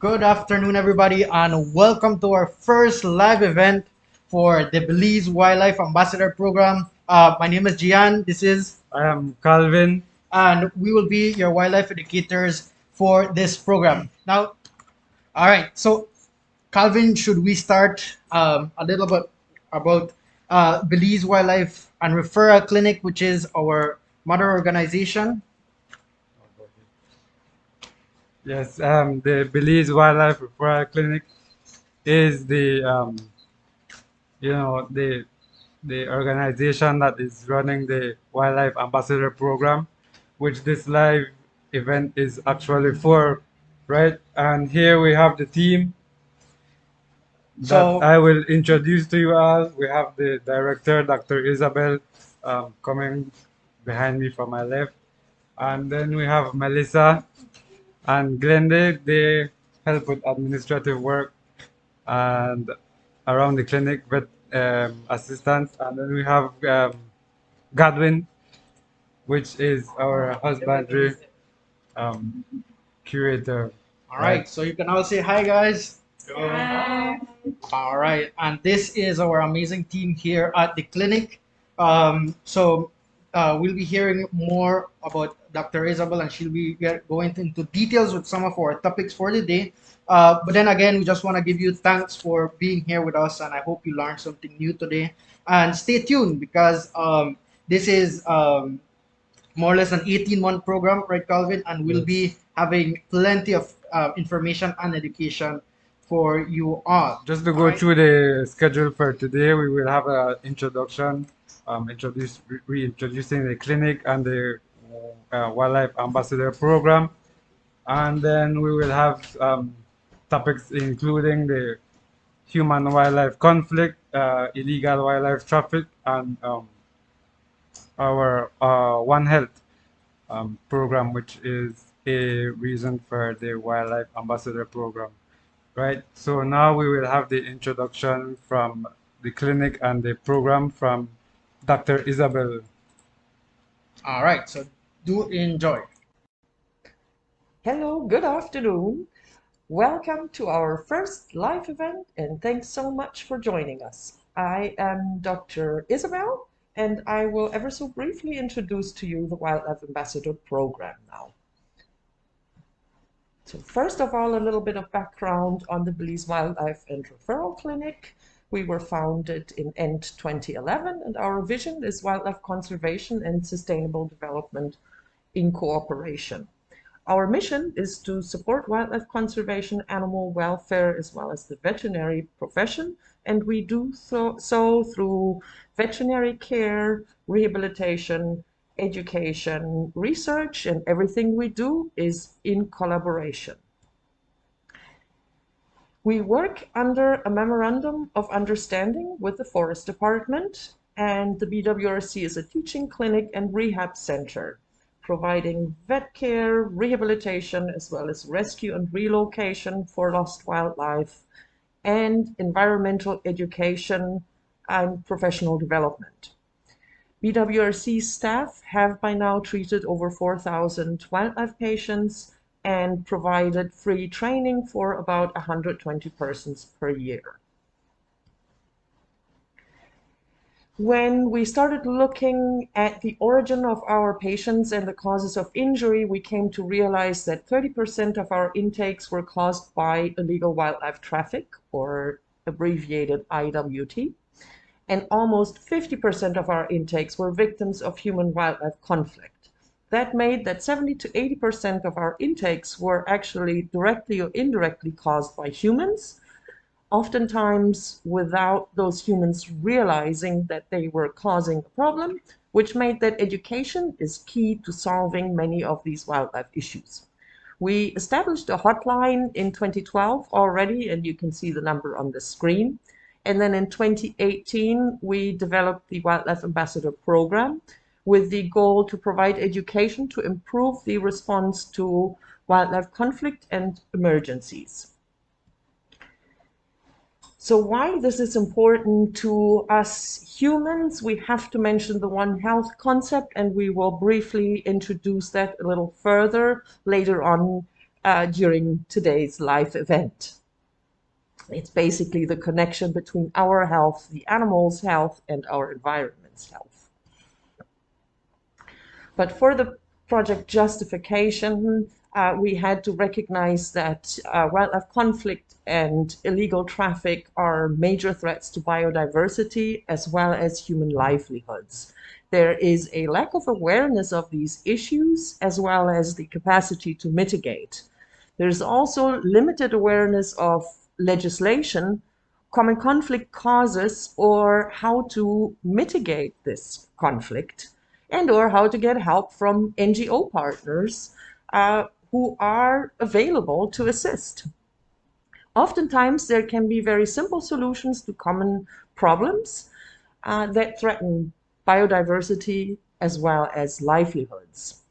Good afternoon, everybody, and welcome to our first live event for the Belize Wildlife Ambassador Program. My name is Giann. This is, I am Calvin. and we will be your wildlife educators for this program. Now, all right. So, Calvin, should we start a little bit about Belize Wildlife and Referral Clinic, which is our mother organization? Yes, the Belize Wildlife Referral Clinic is the organization that is running the Wildlife Ambassador Program, which this live event is actually for, right? And here we have the team that So, I will introduce to you all. We have the director, Dr. Isabel, coming behind me from my left. And then we have Melissa and Glenda. They help with administrative work and around the clinic with assistants. And then we have Godwin, which is our husbandry um, curator, all right? right. So you can all say hi, guys. Hi. All right, and this is our amazing team here at the clinic. We'll be hearing more about Dr. Isabel, and she'll be going into details with some of our topics for the day. But then again, we just want to give you thanks for being here with us, and I hope you learned something new today. And stay tuned because this is more or less an 18-month program, right, Calvin? And we'll Yes. be having plenty of information and education for you all. Just to All go right. through the schedule for today, we will have an introduction, reintroducing the clinic and the Wildlife Ambassador Program. And then we will have topics including the human wildlife conflict, illegal wildlife traffic, and our One Health program, which is a reason for the Wildlife Ambassador program. Right. So now we will have the introduction from the clinic and the program from Dr. Isabel. All right. So do enjoy. Hello, good afternoon. Welcome to our first live event, and thanks so much for joining us. I am Dr. Isabel, and I will ever so briefly introduce to you the Wildlife Ambassador Program now. So first of all, a little bit of background on the Belize Wildlife and Referral Clinic. We were founded in end 2011, and our vision is wildlife conservation and sustainable development in cooperation. Our mission is to support wildlife conservation, animal welfare, as well as the veterinary profession, and we do so through veterinary care, rehabilitation, education, research, and everything we do is in collaboration. We work under a memorandum of understanding with the Forest Department, and the BWRC is a teaching clinic and rehab center, providing vet care, rehabilitation, as well as rescue and relocation for lost wildlife, and environmental education and professional development. BWRC staff have by now treated over 4,000 wildlife patients and provided free training for about 120 persons per year. When we started looking at the origin of our patients and the causes of injury, we came to realize that 30% of our intakes were caused by illegal wildlife traffic, or abbreviated IWT, and almost 50% of our intakes were victims of human-wildlife conflict. That made that 70 to 80% of our intakes were actually directly or indirectly caused by humans, oftentimes without those humans realizing that they were causing a problem, which made that education is key to solving many of these wildlife issues. We established a hotline in 2012 already, and you can see the number on the screen. And then in 2018, we developed the Wildlife Ambassador Program with the goal to provide education to improve the response to wildlife conflict and emergencies. So why this is important to us humans, we have to mention the One Health concept, and we will briefly introduce that a little further later on during today's live event. It's basically the connection between our health, the animals' health, and our environment's health. But for the project justification, we had to recognize that wildlife conflict and illegal traffic are major threats to biodiversity as well as human livelihoods. There is a lack of awareness of these issues as well as the capacity to mitigate. There's also limited awareness of legislation, common conflict causes, or how to mitigate this conflict, and or how to get help from NGO partners who are available to assist. Oftentimes, there can be very simple solutions to common problems that threaten biodiversity as well as livelihoods.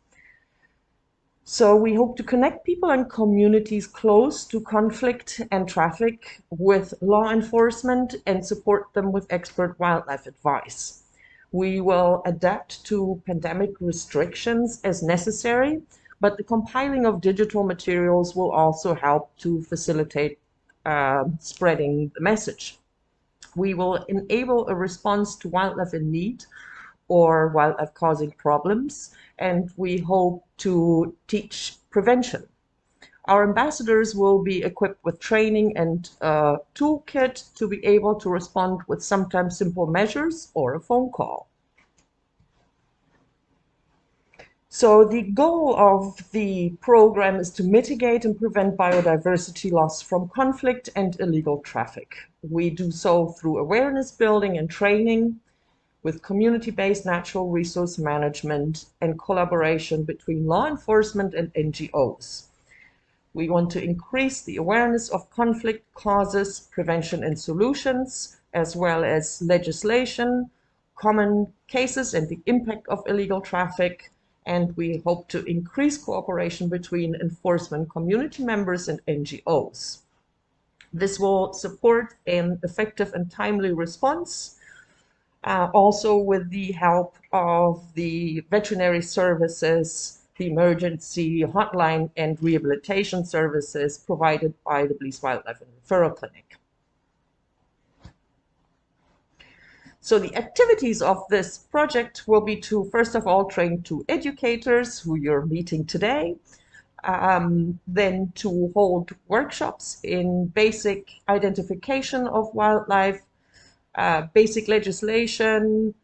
So we hope to connect people and communities close to conflict and traffic with law enforcement and support them with expert wildlife advice. We will adapt to pandemic restrictions as necessary, but the compiling of digital materials will also help to facilitate spreading the message. We will enable a response to wildlife in need or wildlife causing problems, and we hope to teach prevention. Our ambassadors will be equipped with training and a toolkit to be able to respond with sometimes simple measures or a phone call. So the goal of the program is to mitigate and prevent biodiversity loss from conflict and illegal traffic. We do so through awareness building and training, with community-based natural resource management and collaboration between law enforcement and NGOs. We want to increase the awareness of conflict causes, prevention and solutions, as well as legislation, common cases and the impact of illegal traffic, and we hope to increase cooperation between enforcement community members and NGOs. This will support an effective and timely response, also with the help of the veterinary services, the emergency hotline, and rehabilitation services provided by the Belize Wildlife and Referral Clinic. So the activities of this project will be to, first of all, train 2 educators who you're meeting today, then to hold workshops in basic identification of wildlife, basic legislation,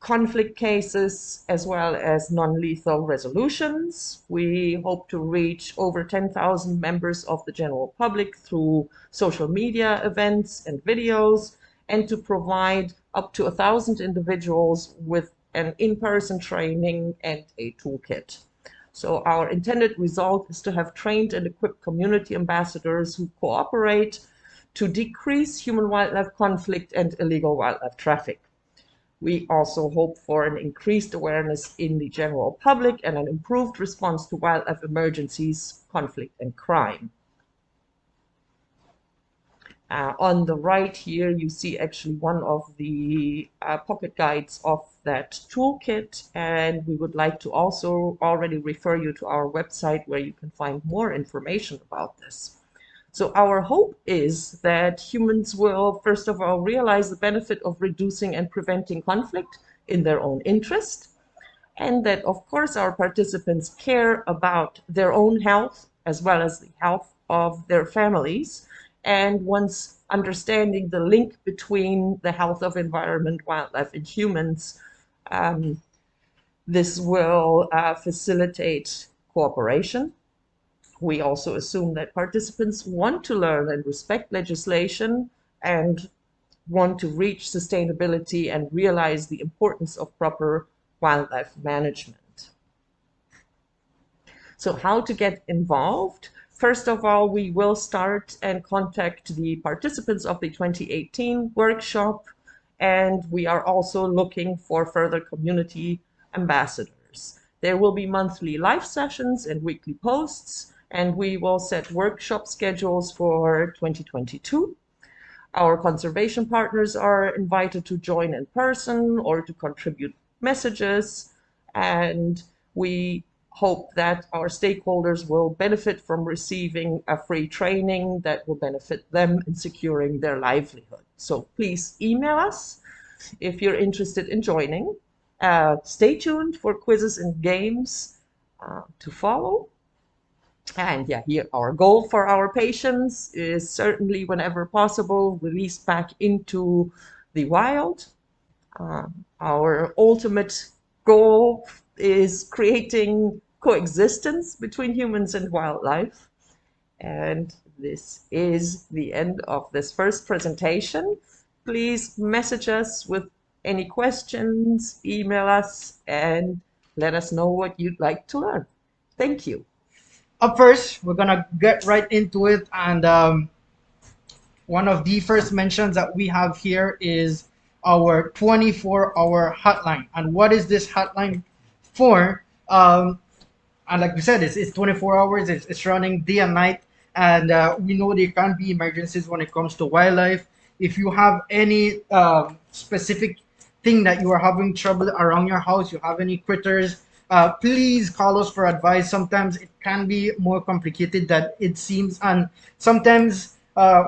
conflict cases, as well as non-lethal resolutions. We hope to reach over 10,000 members of the general public through social media events and videos, and to provide up to 1,000 individuals with an in-person training and a toolkit. So our intended result is to have trained and equipped community ambassadors who cooperate to decrease human-wildlife conflict and illegal wildlife traffic. We also hope for an increased awareness in the general public and an improved response to wildlife emergencies, conflict, and crime. On the right here, you see actually one of the pocket guides of that toolkit, and we would like to also already refer you to our website where you can find more information about this. So our hope is that humans will, first of all, realize the benefit of reducing and preventing conflict in their own interest, and that, of course, our participants care about their own health as well as the health of their families. And once understanding the link between the health of environment, wildlife, and humans, this will facilitate cooperation. We also assume that participants want to learn and respect legislation and want to reach sustainability and realize the importance of proper wildlife management. So how to get involved? First of all, we will start and contact the participants of the 2018 workshop, and we are also looking for further community ambassadors. There will be monthly live sessions and weekly posts, and we will set workshop schedules for 2022. Our conservation partners are invited to join in person or to contribute messages, and we hope that our stakeholders will benefit from receiving a free training that will benefit them in securing their livelihood. So please email us if you're interested in joining. Stay tuned for quizzes and games to follow. And yeah, here our goal for our patients is certainly, whenever possible, release back into the wild. Our ultimate goal is creating coexistence between humans and wildlife. And this is the end of this first presentation. Please message us with any questions, email us, and let us know what you'd like to learn. Thank you. Up first, we're gonna get right into it, and one of the first mentions that we have here is our 24-hour hotline. And what is this hotline for? And like we said, it's 24 hours. It's running day and night, and we know there can be emergencies when it comes to wildlife. If you have any specific thing that you are having trouble around your house, you have any critters, please call us for advice. Sometimes it can be more complicated than it seems, and sometimes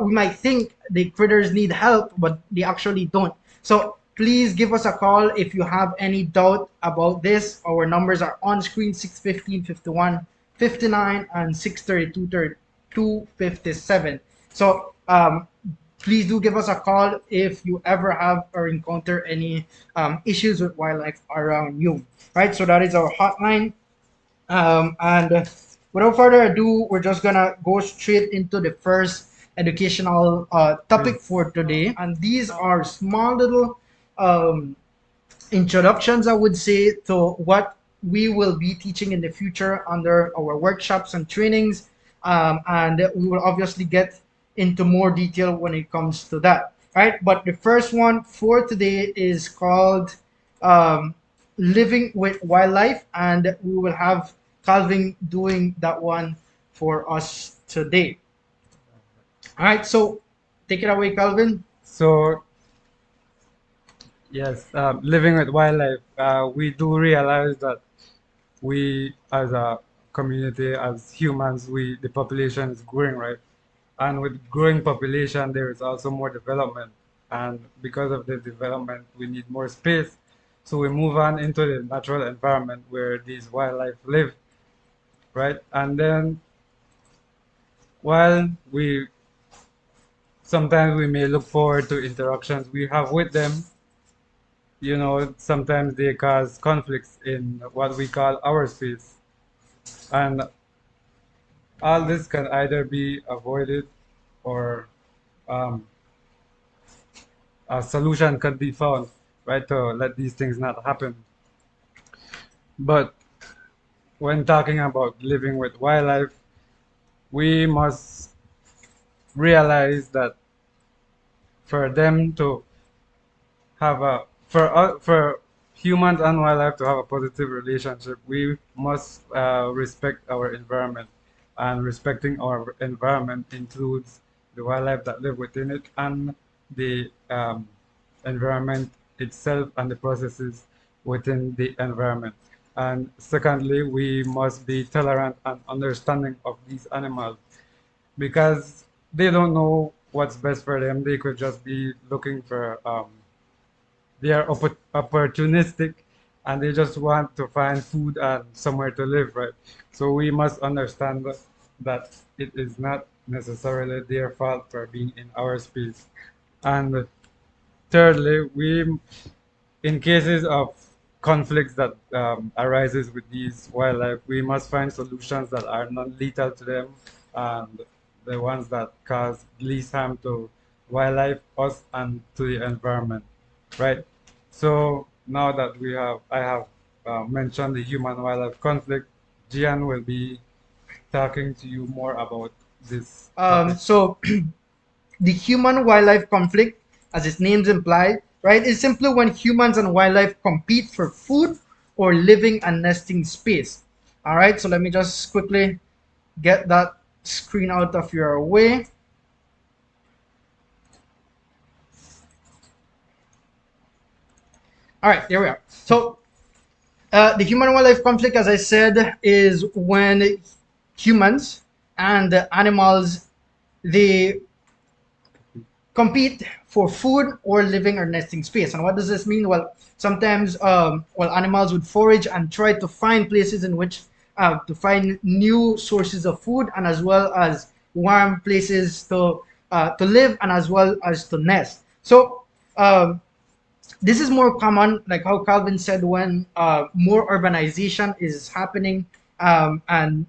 we might think the critters need help, but they actually don't. So please give us a call if you have any doubt about this. Our numbers are on screen: 615 51 59 and 632 257. So please do give us a call if you ever have or encounter any issues with wildlife around you. Right, so that is our hotline. And without further ado, we're just gonna go straight into the first educational topic for today. And these are small little um, introductions, I would say, to what we will be teaching in the future under our workshops and trainings. And we will obviously get into more detail when it comes to that. Right? But the first one for today is called um, Living with Wildlife, and we will have Calvin doing that one for us today. All right, so take it away, Calvin. So yes, living with wildlife, we do realize that we as a community, as humans, the population is growing, right? And with growing population, there is also more development. And because of the development, we need more space. So we move on into the natural environment where these wildlife live, right? And then while we sometimes we may look forward to interactions we have with them, sometimes they cause conflicts in what we call our space. And all this can either be avoided or um, a solution could be found, right, to let these things not happen. But when talking about living with wildlife, we must realize that for them to have a for humans and wildlife to have a positive relationship, we must respect our environment, and respecting our environment includes the wildlife that live within it and the environment itself and the processes within the environment. And secondly, we must be tolerant and understanding of these animals because they don't know what's best for them. They could just be looking for they are opportunistic, and they just want to find food and somewhere to live, right? So we must understand that it is not necessarily their fault for being in our space. And thirdly, in cases of conflicts that arises with these wildlife, we must find solutions that are non-lethal to them and the ones that cause least harm to wildlife, us, and to the environment, right? So now that I have mentioned the human-wildlife conflict, Gian will be talking to you more about this topic. So the human wildlife conflict, as its names imply, right, is simply when humans and wildlife compete for food or living and nesting space. All right, so let me just quickly get that screen out of your way. All right, there we are. So The human wildlife conflict, as I said, is when humans and animals, they compete for food or living or nesting space. And what does this mean? Well, sometimes animals would forage and try to find places in which to find new sources of food, and as well as warm places to live, and as well as to nest. So this is more common, like how Calvin said, when more urbanization is happening, and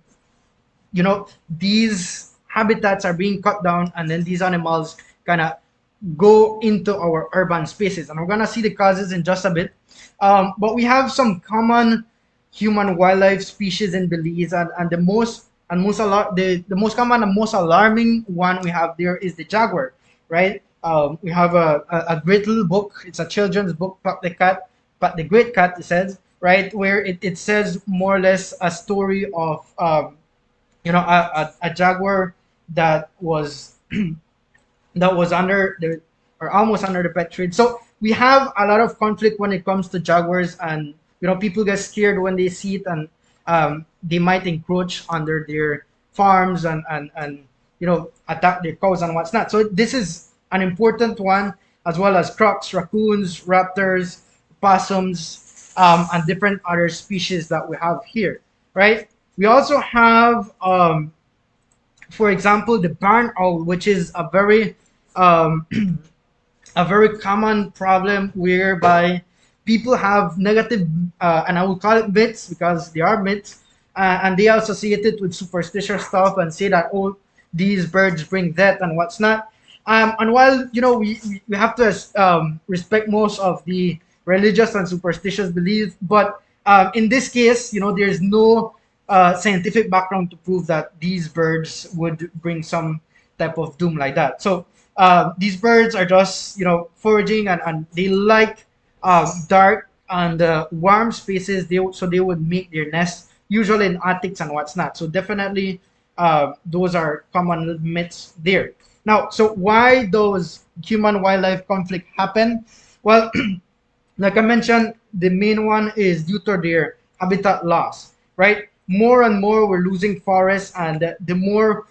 these habitats are being cut down, and then these animals kind of go into our urban spaces, and we're going to see the causes in just a bit. But we have some common human wildlife species in Belize, and the most common and most alarming one we have there is the jaguar, right? We have a great little book. It's a children's book, Pat the Great Cat, it says, right, where it says more or less a story of a jaguar that was that was under the or almost under the pet trade. So we have a lot of conflict when it comes to jaguars, and people get scared when they see it, and they might encroach under their farms, and attack their cows and what's not. So this is an important one, as well as crocs, raccoons, raptors, possums, and different other species that we have here, right? We also have for example, the barn owl, which is um, a very common problem whereby people have negative, and I will call it myths because they are myths, and they associate it with superstitious stuff and say that, oh, these birds bring death and what's not. And while we have to respect most of the religious and superstitious beliefs, but in this case, there's no scientific background to prove that these birds would bring some type of doom like that. So these birds are just foraging, and they like dark and warm spaces. They would make their nests usually in attics and what's not. So definitely those are common myths there. Now, so why those human wildlife conflict happen? Well, like I mentioned, the main one is due to their habitat loss, right? More and more we're losing forests, and the more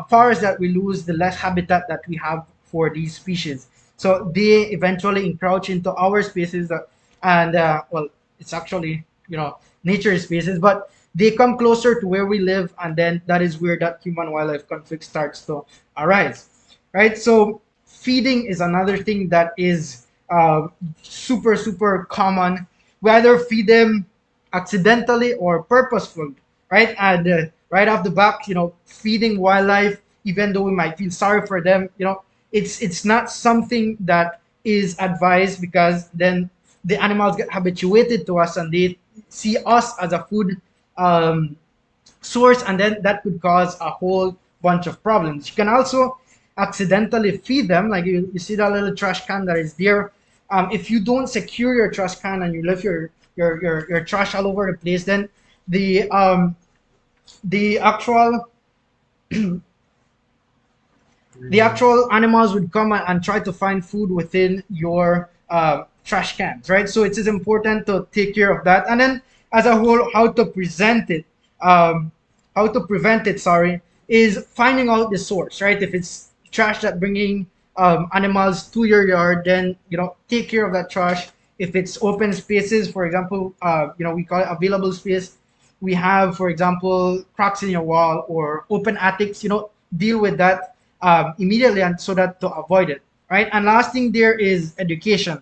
forests that we lose, the less habitat that we have for these species. So they eventually encroach into our spaces, and well, it's actually nature spaces, but they come closer to where we live, and then that is where that human wildlife conflict starts to arise, right? So feeding is another thing that is super common. We either feed them accidentally or purposeful, right? And right off the back, feeding wildlife, even though we might feel sorry for them, it's not something that is advised, because then the animals get habituated to us, and they see us as a food um, source, and then that could cause a whole bunch of problems. You can also accidentally feed them, like you see that little trash can that is there. If you don't secure your trash can and you leave your trash all over the place, then the actual the actual animals would come and try to find food within your trash cans, right? So it is important to take care of that. And then, as a whole, how to prevent it, sorry, is finding out the source, right? If it's trash that bringing animals to your yard, then take care of that trash. If it's open spaces, for example, we call it available space. We have, for example, cracks in your wall or open attics. Deal with that immediately, and so that to avoid it, right? And last thing there is education.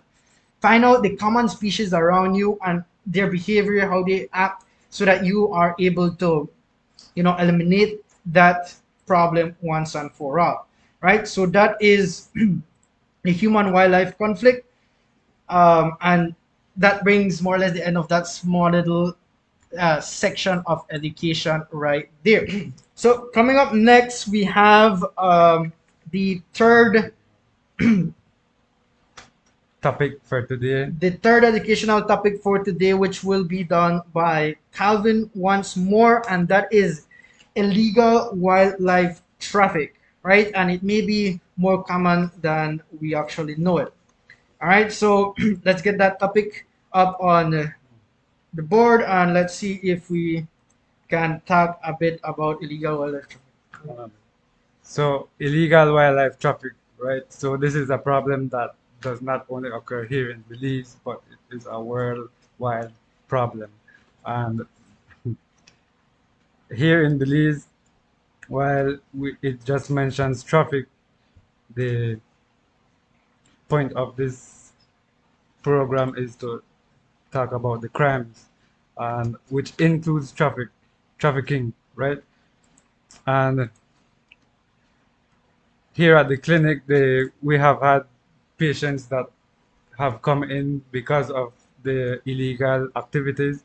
Find out the common species around you and their behavior, how they act, so that you are able to eliminate that problem once and for all, right? So that is the human wildlife conflict, and that brings more or less the end of that small little section of education right there. So coming up next, we have the third Topic for today. the third educational topic for today, which will be done by Calvin once more, and that is illegal wildlife traffic, right? And it may be more common than we actually know it. All right, so let's get that topic up on the board, and let's see if we can talk a bit about illegal wildlife trafficking. So illegal wildlife traffic, right? So this is a problem that does not only occur here in Belize, but it is a worldwide problem. And here in Belize, while it just mentions traffic, the point of this program is to talk about the crimes, and which includes trafficking, right? And here at the clinic, we have had patients that have come in because of the illegal activities.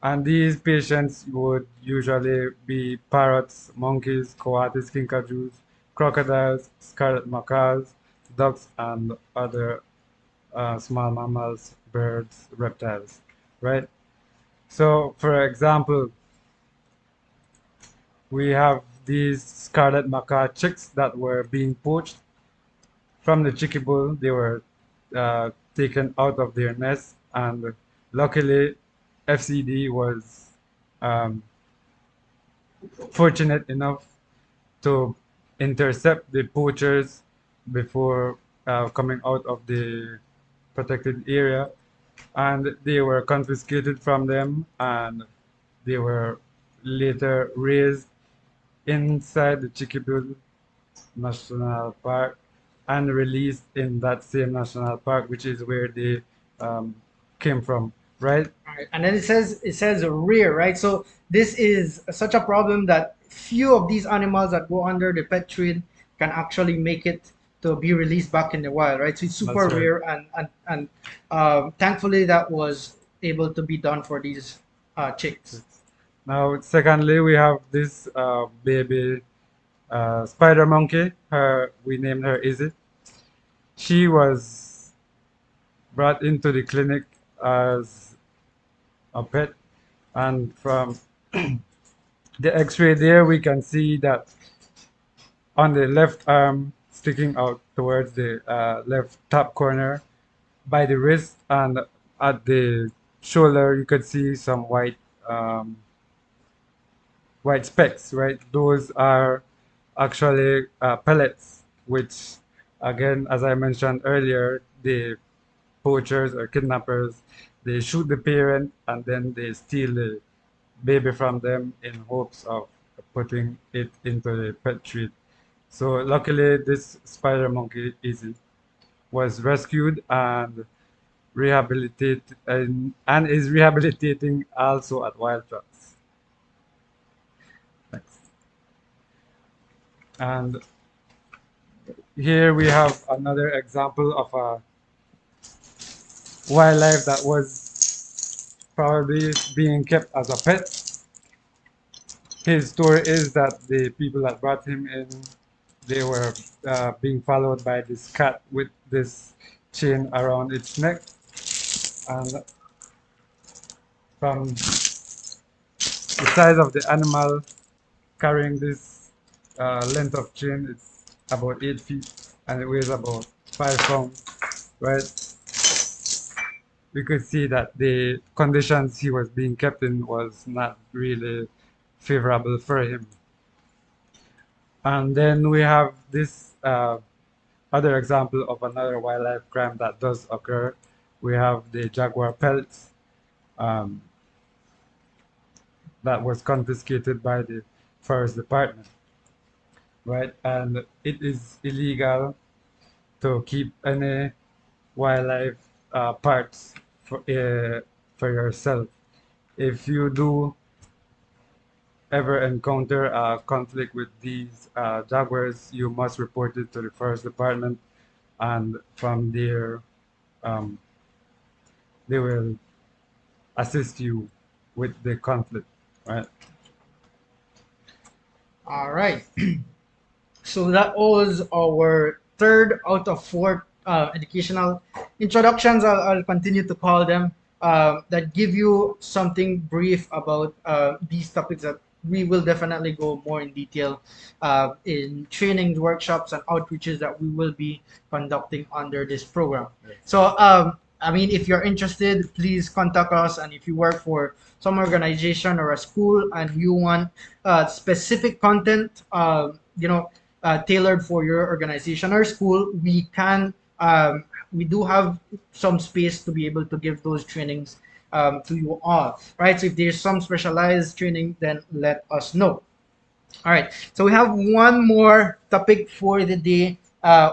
And these patients would usually be parrots, monkeys, coatis, kinkajous, crocodiles, scarlet macaws, ducks, and other small mammals, birds, reptiles, right? So, for example, we have these scarlet macaw chicks that were being poached from the chicky bull. They were taken out of their nest, and luckily, FCD was um, fortunate enough to intercept the poachers before coming out of the protected area, and they were confiscated from them, and they were later raised inside the Chiquibull National Park and released in that same national park, which is where they um, came from, right? Right. And then it says rare, right? So this is such a problem that few of these animals that go under the pet trade can actually make it to be released back in the wild, right? So it's super That's right. rare, and thankfully that was able to be done for these chicks. Now, secondly, we have this baby spider monkey. We named her Izzy. She was brought into the clinic as a pet, and from the X-ray there, we can see that on the left arm, sticking out towards the left top corner, by the wrist and at the shoulder, you could see some um, white specks, right? Those are actually pellets, which, again, as I mentioned earlier, the poachers or kidnappers, they shoot the parent and then they steal the baby from them in hopes of putting it into the pet treat. So luckily, this spider monkey was rescued and rehabilitated and is rehabilitating also at Wild Tracks. Next. And here we have another example of a wildlife that was probably being kept as a pet. His story is that the people that brought him in, they were being followed by this cat with this chain around its neck, and from the size of the animal carrying this length of chain, it's about 8 feet, and it weighs about 5 pounds, right? We could see that the conditions he was being kept in was not really favorable for him. And then we have this other example of another wildlife crime that does occur. We have the jaguar pelts um, that was confiscated by the forest department, right? And it is illegal to keep any wildlife parts for yourself. If you do ever encounter a conflict with these jaguars, you must report it to the forest department, and from there, um, they will assist you with the conflict, right? All right. So that was our third out of four educational introductions. I'll continue to call them that give you something brief about these topics that we will definitely go more in detail in trainings, workshops, and outreaches that we will be conducting under this program. So I mean, if you're interested, please contact us. And if you work for some organization or a school and you want specific content, tailored for your organization or school, we do have some space to be able to give those trainings to you all, right? So if there's some specialized training, then let us know. All right, so we have one more topic for the day,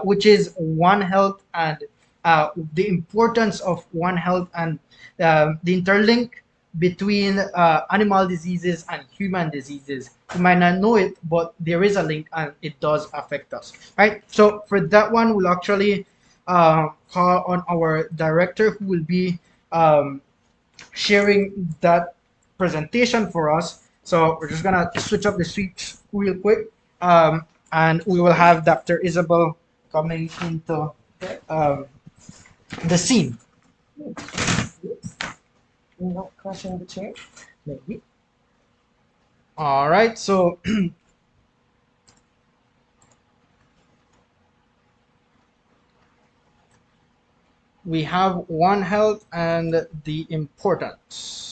which is One Health and the importance of One Health and the interlink between animal diseases and human diseases. You might not know it, but there is a link and it does affect us. Right, so for that one, we'll actually call on our director who will be sharing that presentation for us. So we're just gonna switch up the switch real quick, and we will have Dr. Isabel coming into um, the scene. Not crushing the chair, maybe. All right, so we have One Health and the importance.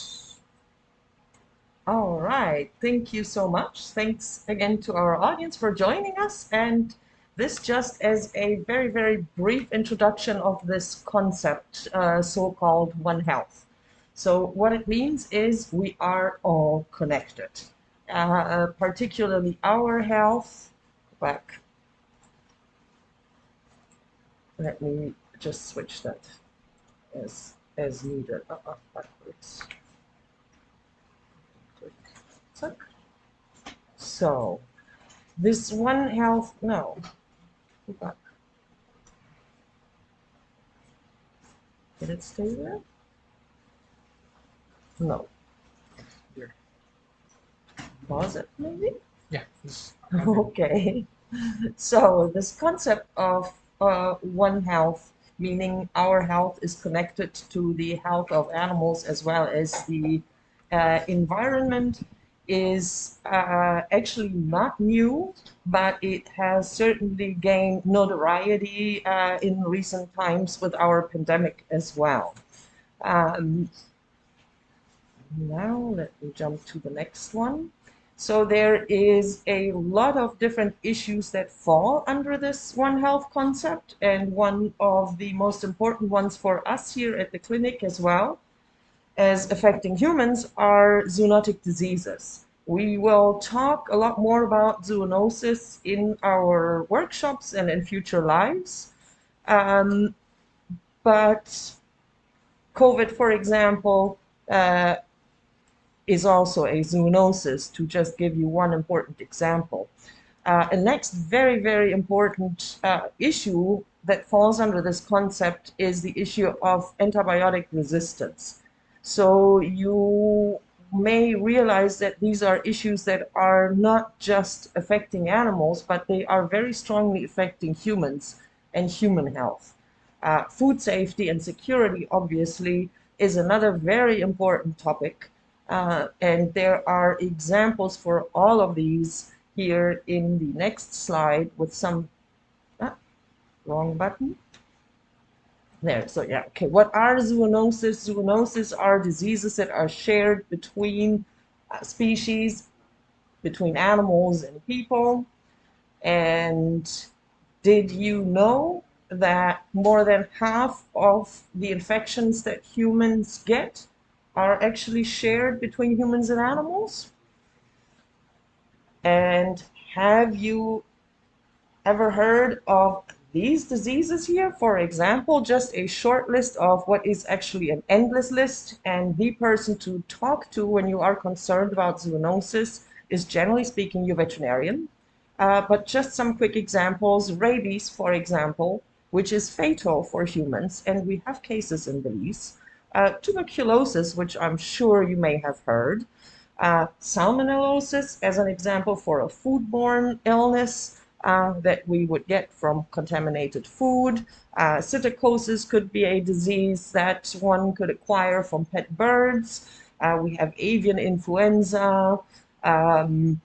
All right, thank you so much. Thanks again to our audience for joining us. And this just as a very, very brief introduction of this concept, so-called One Health. So what it means is we are all connected, particularly our health. Back. Let me just switch that as needed. Backwards. So this One Health, no, go back. Did it stay there? No. Here. Pause it, maybe? Yeah. Okay. So this concept of One Health, meaning our health is connected to the health of animals as well as the environment, is actually not new, but it has certainly gained notoriety in recent times with our pandemic as well. Now let me jump to the next one. So there is a lot of different issues that fall under this One Health concept, and one of the most important ones for us here at the clinic as well as affecting humans are zoonotic diseases. We will talk a lot more about zoonosis in our workshops and in future lives. But COVID, for example, is also a zoonosis, to just give you one important example. A next very, very important issue that falls under this concept is the issue of antibiotic resistance. So you may realize that these are issues that are not just affecting animals, but they are very strongly affecting humans and human health. Food safety and security, obviously, is another very important topic. And there are examples for all of these here in the next slide with some, wrong button. There, so yeah, okay. What are zoonoses? Zoonoses are diseases that are shared between species, between animals and people. And did you know that more than half of the infections that humans get are actually shared between humans and animals? And have you ever heard of these diseases here? For example, just a short list of what is actually an endless list, and the person to talk to when you are concerned about zoonosis is, generally speaking, your veterinarian. But just some quick examples: rabies, for example, which is fatal for humans, and we have cases in these. Tuberculosis, which I'm sure you may have heard. Salmonellosis, as an example, for a foodborne illness that we would get from contaminated food. Psittacosis could be a disease that one could acquire from pet birds. We have avian influenza. To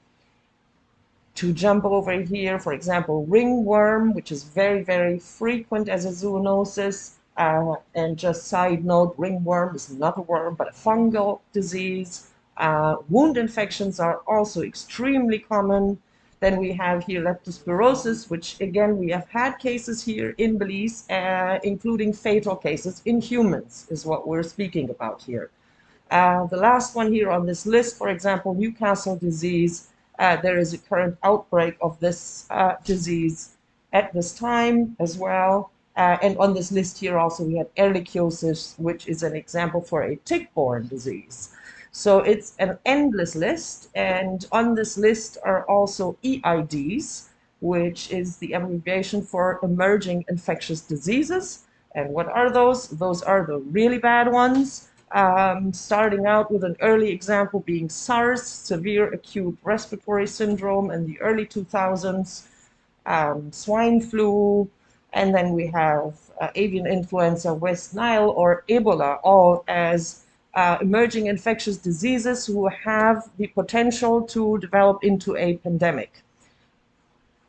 jump over here, for example, ringworm, which is very, very frequent as a zoonosis. And just side note, ringworm is not a worm, but a fungal disease. Wound infections are also extremely common. Then we have here leptospirosis, which again, we have had cases here in Belize, including fatal cases in humans, is what we're speaking about here. The last one here on this list, for example, Newcastle disease. There is a current outbreak of this disease at this time as well. And on this list here also we had ehrlichiosis, which is an example for a tick-borne disease. So it's an endless list, and on this list are also EIDs, which is the abbreviation for emerging infectious diseases. And what are those? Those are the really bad ones. Starting out with an early example being SARS, severe acute respiratory syndrome in the early 2000s, swine flu, and then we have avian influenza, West Nile, or Ebola, all as emerging infectious diseases who have the potential to develop into a pandemic.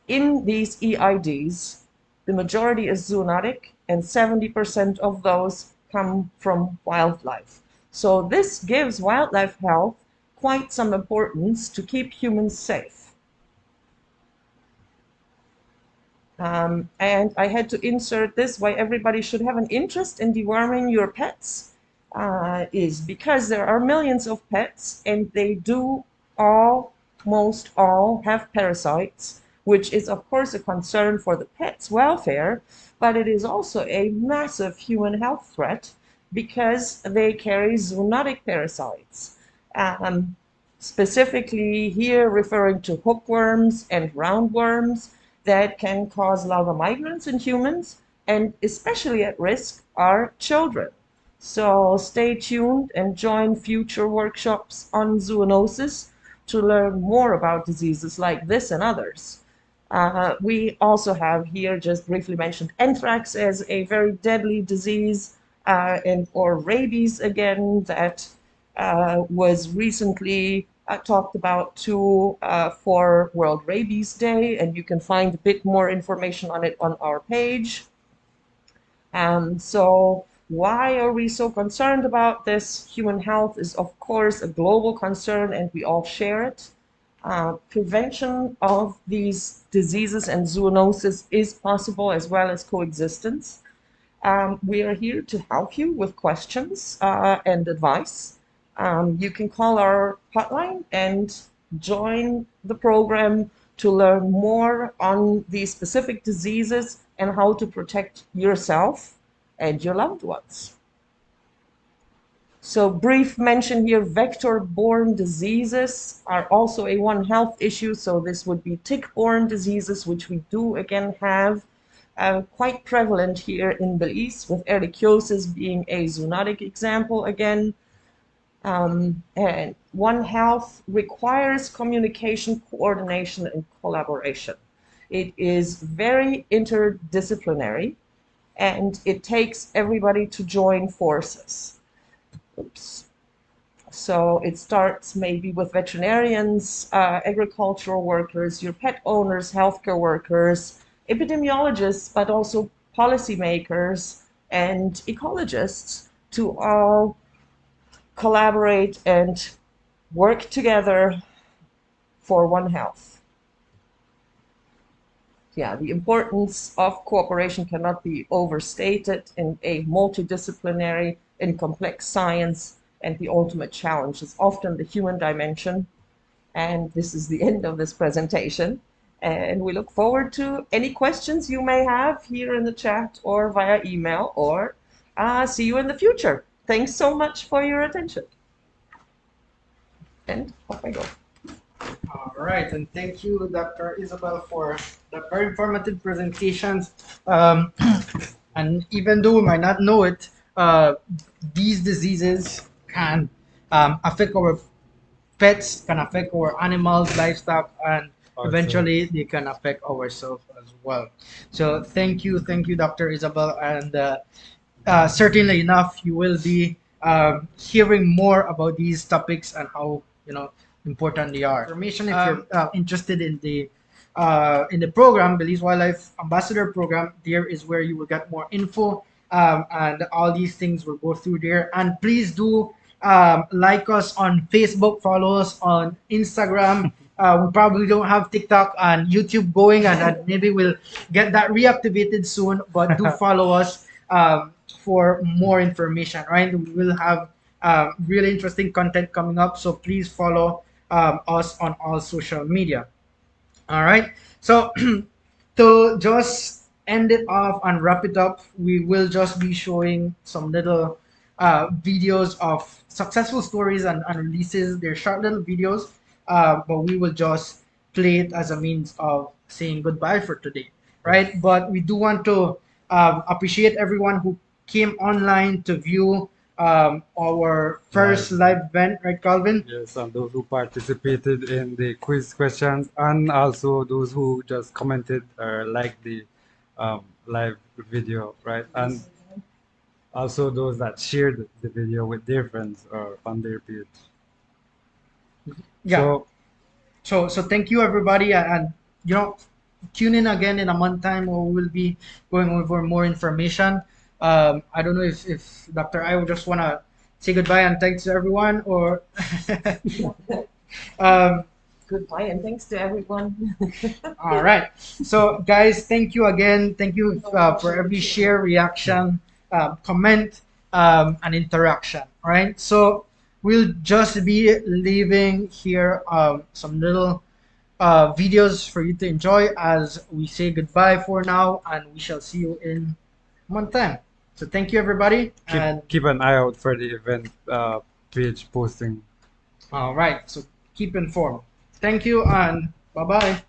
In these EIDs, the majority is zoonotic, and 70% of those come from wildlife. So this gives wildlife health quite some importance to keep humans safe. And I had to insert this, why everybody should have an interest in deworming your pets is because there are millions of pets, and they do almost all have parasites, which is of course a concern for the pet's welfare, but it is also a massive human health threat because they carry zoonotic parasites. Specifically here referring to hookworms and roundworms that can cause larva migrants in humans, and especially at risk are children. So stay tuned and join future workshops on zoonosis to learn more about diseases like this and others. We also have here just briefly mentioned anthrax as a very deadly disease, or rabies again, that was recently talked about too for World Rabies Day, and you can find a bit more information on it on our page. So why are we so concerned about this? Human health is of course a global concern, and we all share it. Prevention of these diseases and zoonosis is possible, as well as coexistence. We are here to help you with questions and advice. You can call our hotline and join the program to learn more on these specific diseases and how to protect yourself and your loved ones. So brief mention here, vector-borne diseases are also a One Health issue. So this would be tick-borne diseases, which we do again have quite prevalent here in Belize, with ehrlichiosis being a zoonotic example again. And One Health requires communication, coordination, and collaboration. It is very interdisciplinary, and it takes everybody to join forces. Oops. So it starts maybe with veterinarians, agricultural workers, your pet owners, healthcare workers, epidemiologists, but also policymakers and ecologists to all collaborate and work together for One Health. Yeah, the importance of cooperation cannot be overstated in a multidisciplinary and complex science, and the ultimate challenge is often the human dimension. And this is the end of this presentation. And we look forward to any questions you may have here in the chat or via email, or see you in the future. Thanks so much for your attention. And off I go. All right, and thank you, Dr. Isabel, for the very informative presentations. And even though we might not know it, these diseases can affect our pets, can affect our animals, livestock, and eventually they can affect ourselves as well. So thank you, Dr. Isabel, and certainly enough, you will be hearing more about these topics and how important they are. Information if you're interested in the program, Belize Wildlife Ambassador Program, there is where you will get more info and all these things will go through there. And please do like us on Facebook, follow us on Instagram. We probably don't have TikTok and YouTube going, and maybe we'll get that reactivated soon. But do follow us for more information. Right, we will have really interesting content coming up. So please follow us on all social media. All right. So to just end it off and wrap it up, we will just be showing some little videos of successful stories and releases. They're short little videos, but we will just play it as a means of saying goodbye for today, right? But we do want to appreciate everyone who came online to view our first live event, right, Calvin? Yes, and those who participated in the quiz questions, and also those who just commented or liked the live video, right? And also those that shared the video with their friends or on their page. Yeah. So, So thank you everybody, and you know, tune in again in a month time where we'll be going over more information. I don't know if Dr. I would just want to say goodbye and thanks to everyone, or um, Goodbye and thanks to everyone. all right. So guys, thank you again. Thank you for every share, reaction, comment, and interaction. All right. So we'll just be leaving here some little videos for you to enjoy as we say goodbye for now, and we shall see you in one time. So thank you everybody, and keep an eye out for the event page posting. all right. So keep informed. Thank you, and bye bye.